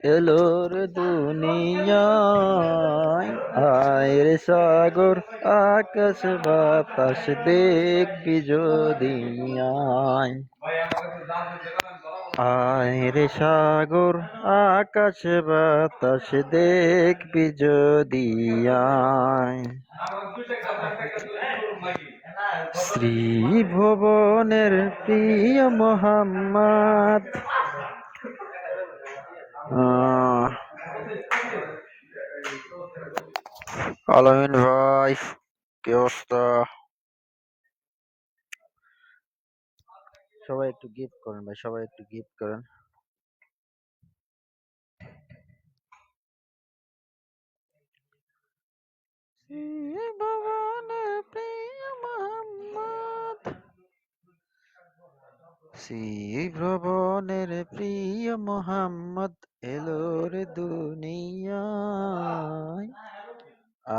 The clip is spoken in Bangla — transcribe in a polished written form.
এলো রে দুনিয়ায়, আয় রে সাগর আকাশ বাতাস দেখবি যদি আয়। আয় রে সাগর আকাশ বাতাস দেখবি যদি আয়। শ্রী ভুবনের প্রিয় মোহাম্মদ, আলামিন ভাই, কি অবস্থা? সবাই একটু গিফট করেন ভাই, সবাই একটু গিফট করেন। শ্রী ভুবনের প্রিয় মোহাম্মদ, শ্রী ভুবনের প্রিয় মোহাম্মদ এলো রে দুনিয়া।